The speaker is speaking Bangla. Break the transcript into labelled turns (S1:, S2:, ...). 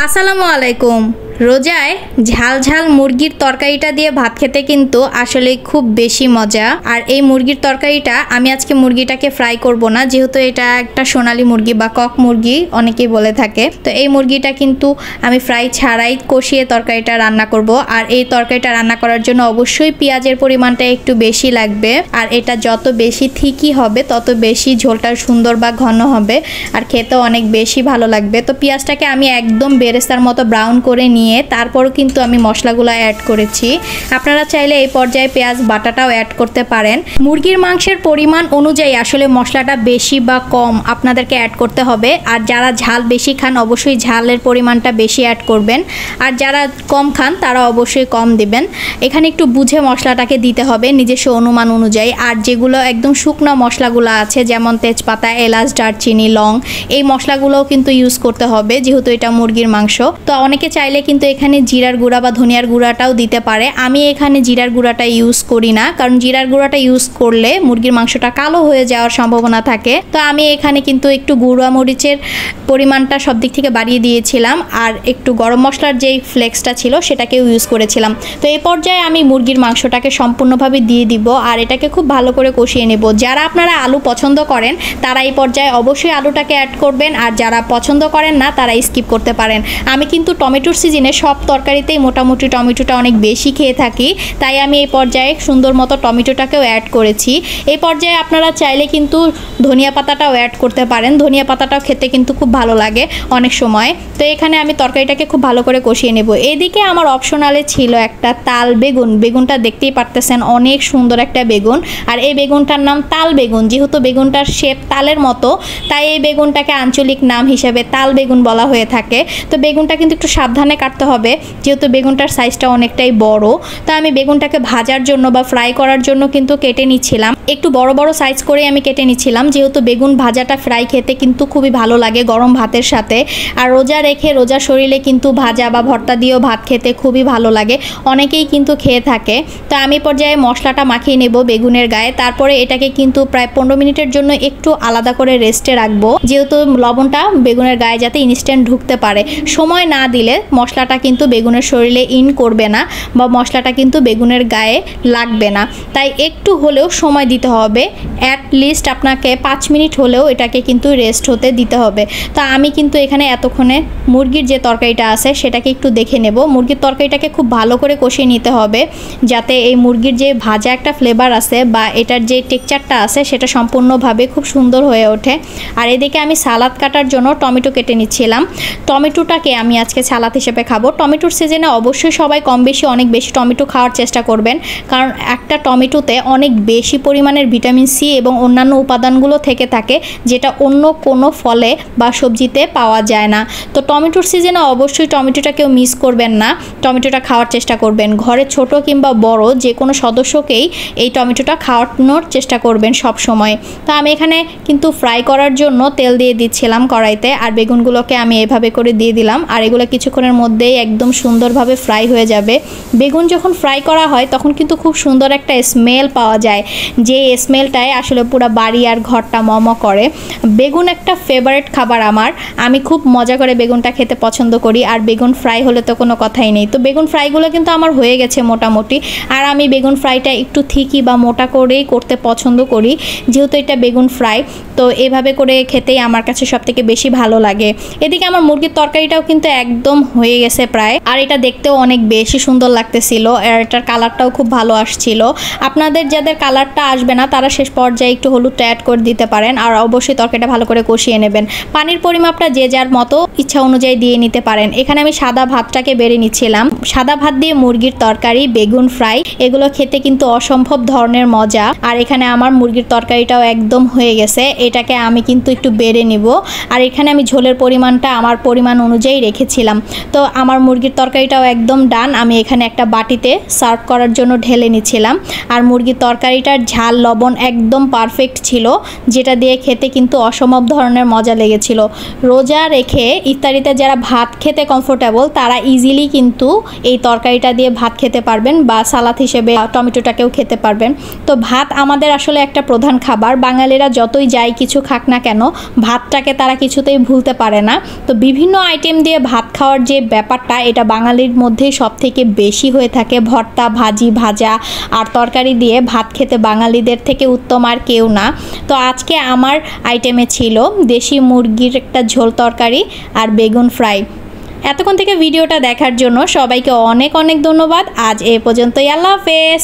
S1: আসসালামু আলাইকুম। রোজায় ঝাল ঝাল মুরগির তরকারিটা দিয়ে ভাত খেতে কিন্তু আসলে খুব বেশি মজা। আর এই মুরগির তরকারিটা আমি আজকে মুরগিটাকে ফ্রাই করব না, যেহেতু এটা একটা সোনালী মুরগি বা কক মুরগি অনেকেই বলে থাকে। তো এই মুরগিটা কিন্তু আমি ফ্রাই ছাড়াই কষিয়ে তরকারিটা রান্না করব। আর এই তরকারিটা রান্না করার জন্য অবশ্যই পেঁয়াজের পরিমাণটা একটু বেশি লাগবে। আর এটা যত বেশি থিকই হবে তত বেশি ঝোলটা সুন্দর বা ঘন হবে আর খেতেও অনেক বেশি ভালো লাগবে। তো পেঁয়াজটাকে আমি একদম বেরেস্তার মতো ব্রাউন করে নিয়ে তারপরও কিন্তু আমি মশলাগুলো অ্যাড করেছি। আপনারা চাইলে এই পর্যায়ে পেঁয়াজ বাটাটাও অ্যাড করতে পারেন। মুরগির মাংসের পরিমাণ অনুযায়ী আসলে মশলাটা বেশি বা কম আপনাদেরকে অ্যাড করতে হবে। আর যারা ঝাল বেশি খান অবশ্যই ঝালের পরিমাণটা বেশি অ্যাড করবেন, আর যারা কম খান তারা অবশ্যই কম দিবেন। এখানে একটু বুঝে মশলাটাকে দিতে হবে নিজস্ব অনুমান অনুযায়ী। আর যেগুলো একদম শুকনো মশলাগুলো আছে যেমন তেজপাতা, এলাচ, দারচিনি, লং, এই মশলাগুলোও কিন্তু ইউজ করতে হবে যেহেতু এটা মুরগির মাংস। তো অনেকে চাইলে কিন্তু এখানে জিরার গুঁড়া বা ধনিয়ার গুঁড়াটাও দিতে পারে। আমি এখানে জিরার গুঁড়াটা ইউজ করি না, কারণ জিরার গুঁড়াটা ইউজ করলে মুরগির মাংসটা কালো হয়ে যাওয়ার সম্ভাবনা থাকে। তো আমি এখানে কিন্তু একটু গুঁড়া মরিচের পরিমাণটা সব দিক থেকে বাড়িয়ে দিয়েছিলাম, আর একটু গরম মশলার যেই ফ্লেক্সটা ছিল সেটাকেও ইউজ করেছিলাম। তো এই পর্যায়ে আমি মুরগির মাংসটাকে সম্পূর্ণভাবে দিয়ে দিব আর এটাকে খুব ভালো করে কষিয়ে নেব। যারা আপনারা আলু পছন্দ করেন তারা এই পর্যায়ে অবশ্যই আলুটাকে অ্যাড করবেন, আর যারা পছন্দ করেন না তারা স্কিপ করতে পারেন। আমি কিন্তু টমেটোর সিজনে সব তরকারিতেই মোটামুটি টমেটোটা অনেক বেশি খেয়ে থাকি, তাই আমি এই পর্যায়ে সুন্দর মতো টমেটোটাকেও অ্যাড করেছি। এই পর্যায়ে আপনারা চাইলে কিন্তু ধনিয়া পাতাটাও অ্যাড করতে পারেন। ধনিয়া পাতাটাও খেতে কিন্তু খুব ভালো লাগে অনেক সময়। তো এখানে আমি তরকারিটাকে খুব ভালো করে কষিয়ে নেব। এদিকে আমার অপশনালে ছিল একটা তাল বেগুন। বেগুনটা দেখতেই পারতেছেন অনেক সুন্দর একটা বেগুন, আর এই বেগুনটার নাম তাল বেগুন। যেহেতু বেগুনটার শেপ তালের মতো তাই এই বেগুনটাকে আঞ্চলিক নাম হিসেবে তাল বেগুন বলা হয়ে থাকে। তো বেগুনটা কিন্তু একটু সাবধানে কাটতে হবে যেহেতু বেগুনটার সাইজটা অনেকটাই বড়। তো আমি বেগুনটাকে ভাজার জন্য বা ফ্রাই করার জন্য কিন্তু কেটে নিচ্ছিলাম, একটু বড় বড় সাইজ করে আমি কেটে নিচ্ছিলাম যেহেতু বেগুন ভাজাটা ফ্রাই খেতে কিন্তু খুবই ভালো লাগে গরম ভাতের সাথে। আর রোজা রেখে রোজা শরীরে কিন্তু ভাজা বা ভর্তা দিয়েও ভাত খেতে খুবই ভালো লাগে, অনেকেই কিন্তু খেয়ে থাকে। তো আমি পর্যায়ে মশলাটা মাখিয়ে নেব বেগুনের গায়ে, তারপরে এটাকে কিন্তু প্রায় 15 মিনিটের জন্য একটু আলাদা করে রেস্টে রাখবো যেহেতু লবণটা বেগুনের গায়ে যাতে ইনস্ট্যান্ট ঢুকতে পারে। সময় না দিলে মশলাটা কিন্তু বেগুনের শরীরে ইন করবে না বা মশলাটা কিন্তু বেগুনের গায়ে লাগবে না, তাই একটু হলেও সময় দিতে হবে। অ্যাটলিস্ট আপনাকে 5 মিনিট হলেও এটাকে কিন্তু রেস্ট হতে দিতে হবে। তো আমি কিন্তু এখানে এতক্ষণে মুরগির যে তরকারিটা আছে সেটাকে একটু দেখে নেব। মুরগির তরকারিটাকে খুব ভালো করে কষিয়ে নিতে হবে যাতে এই মুরগির যে ভাজা একটা ফ্লেভার আছে বা এটার যে টেক্সচারটা আছে সেটা সম্পূর্ণভাবে খুব সুন্দর হয়ে ওঠে। আর এদিকে আমি সালাদ কাটার জন্য টমেটো কেটে নিচ্ছিলাম। টমেটোটাকে আমি আজকে সালাদ হিসেবে খাবো। টমেটোর সিজনে অবশ্যই সবাই কম বেশি অনেক বেশি টমেটো খাওয়ার চেষ্টা করবেন, কারণ একটা টমেটোতে অনেক বেশি পরিমাণের ভিটামিন সি এবং অন্যান্য উপাদানগুলো থেকে থাকে যেটা অন্য কোনো ফলে বা সবজিতে পাওয়া যায় না। তো টমেটোর সিজনে অবশ্যই টমেটোটা কেউ মিস করবেন না, টমেটোটা খাওয়ার চেষ্টা করবেন। ঘরে ছোট কিংবা বড় যে কোনো সদস্যকেই এই টমেটোটা খাওয়ানোর চেষ্টা করবেন সব সময়। তো আমি এখানে কিন্তু ফ্রাই করার জন্য তেল দিয়ে দিচ্ছিলাম কড়াইতে, আর বেগুনগুলোকে আমি এভাবে করে দিয়ে দিলাম। আর এগুলো কিছুক্ষণের মধ্যেই একদম সুন্দরভাবে ফ্রাই হয়ে যাবে। বেগুন যখন ফ্রাই করা হয় তখন কিন্তু খুব সুন্দর একটা স্মেল পাওয়া যায়, যে স্মেলটায় আসলে পুরো বাড়ি আর ঘরটা মম করে। বেগুন একটা ফেভারিট খাবার আমার, আমি খুব মজা করে বেগুনটা খেতে পছন্দ করি। আর বেগুন ফ্রাই হলে তো কোনো কথাই নেই। তো বেগুন ফ্রাইগুলো কিন্তু আমার হয়ে গেছে মোটামুটি। আর আমি বেগুন ফ্রাইটা একটু থিকি বা মোটা করেই করতে পছন্দ করি যেহেতু এটা বেগুন ফ্রাই। তো এভাবে করে খেতেই আমার কাছে সবথেকে বেশি ভালো লাগে। এদিকে আমার মুরগির তরকারিটাও কিন্তু একদম হয়ে গেছে প্রায়, আর এটা দেখতেও অনেক বেশি সুন্দর লাগতেছিল, আর এটার কালারটাও খুব ভালো আসছিল। আপনাদের যাদের কালারটা আসবে না তারা শেষ পর্যায়ে একটু হলুদটা অ্যাড করে দিতে পারেন। আর অবশ্যই তরকারিটা ভালো করে কষিয়ে নেবেন। পানির পরিমাপটা যে যার মতো ইচ্ছা অনুযায়ী দিয়ে নিতে পারেন। এখানে আমি সাদা ভাতটাকে বেড়ে নিচ্ছিলাম। সাদা ভাত দিয়ে মুরগির তরকারি, বেগুন ফ্রাই এগুলো খেতে কিন্তু অসম্ভব ধরনের মজা। আর এখানে আমার মুরগির তরকারিটাও একদম হয়ে গেছে, এটাকে আমি কিন্তু একটু বেড়ে নিব। আর এখানে আমি ঝোলের পরিমাণটা আমার পরিমাণ অনুযায়ী রেখেছিলাম। তো আমার মুরগির তরকারিটাও একদম ডান। আমি এখানে একটা বাটিতে সার্ভ করার জন্য ঢেলে নিচ্ছিলাম। আর মুরগির তরকারিটার ঝাল লবণ একদম পারফেক্ট ছিল, যেটা দিয়ে খেতে কিন্তু অসম্ভব ধরনের মজা লেগেছিল। রোজা রেখে ইফতারিতে যারা ভাত খেতে কমফোর্টেবল তারা ইজিলি কিন্তু এই তরকারিটা দিয়ে ভাত খেতে পারবেন বা সালাদ হিসেবে টমেটোটাকেও খেতে পারবেন। তো ভাত আমাদের আসলে একটা প্রধান খাবার। বাঙালিরা যতই যাই কিছু খাক না কেন ভাতটাকে তারা কিছুতেই ভুলতে পারে না। তো বিভিন্ন আইটেম আইটেম দিয়ে ভাত খাওয়ার যে ব্যাপারটা, এটা বাঙালির মধ্যেই সবথেকে বেশি হয়ে থাকে। ভর্তা, ভাজি, ভাজা আর তরকারি দিয়ে ভাত খেতে বাঙালিদের থেকে উত্তম আর কেউ না। তো আজকে আমার আইটেমে ছিল দেশি মুরগির একটা ঝোল তরকারি আর বেগুন ফ্রাই। এতক্ষণ থেকে ভিডিওটা দেখার জন্য সবাইকে অনেক অনেক ধন্যবাদ। আজ এ পর্যন্তই, আল্লাহ হাফেজ।